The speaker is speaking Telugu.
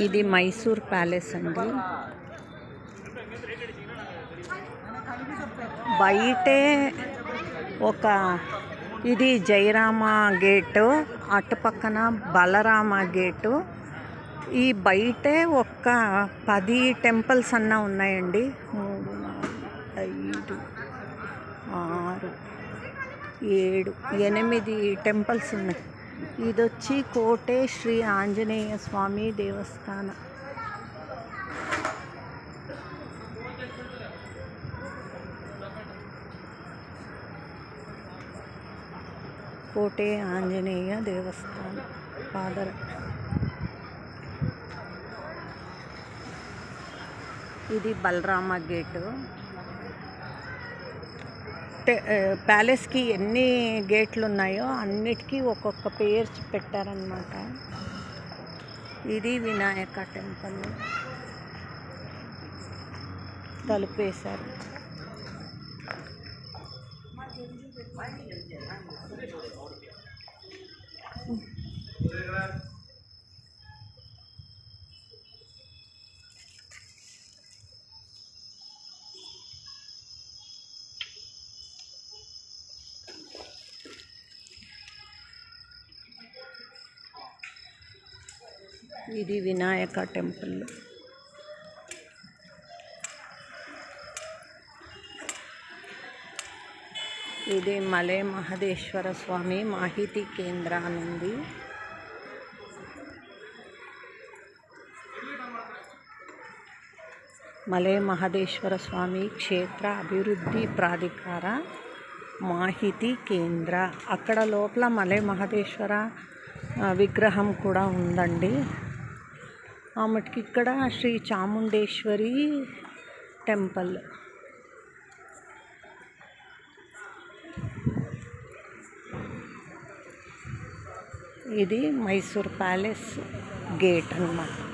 ఇది మైసూర్ ప్యాలెస్ అండి. బయటే ఒక ఇది జయరామ గేటు, అటుపక్కన బలరామ గేటు. ఈ బయటే ఒక 10 టెంపుల్స్ అన్నా ఉన్నాయండి. 3, 4, 5, 6, 7, 8 టెంపుల్స్ ఉన్నాయి. ఇదొచ్చి కోటే శ్రీ ఆంజనేయ స్వామి దేవస్థానం. కోటే ఆంజనేయ దేవస్థానం ఫాదర్. ఇది బలరామ గేటు. ప్యాలెస్కి ఎన్ని గేట్లు ఉన్నాయో అన్నిటికీ ఒక్కొక్క పేరు పెట్టారనమాట. ఇది వినాయక టెంపుల్, తలుపేశారు. ఇది వినాయక టెంపుల్. ఇది మలై మహదేశ్వర స్వామి మాహితి కేంద్రం ఉంది. మలై మహదేశ్వర స్వామి క్షేత్ర అభివృద్ధి ప్రాధికార మాహితి కేంద్ర. అక్కడ లోపల మలై మహదేశ్వర విగ్రహం కూడా ఉందండి. ఆమెకి ఇక్కడ శ్రీ చాముండేశ్వరి టెంపుల్. ఇది మైసూర్ ప్యాలెస్ గేట్ అన్నమాట.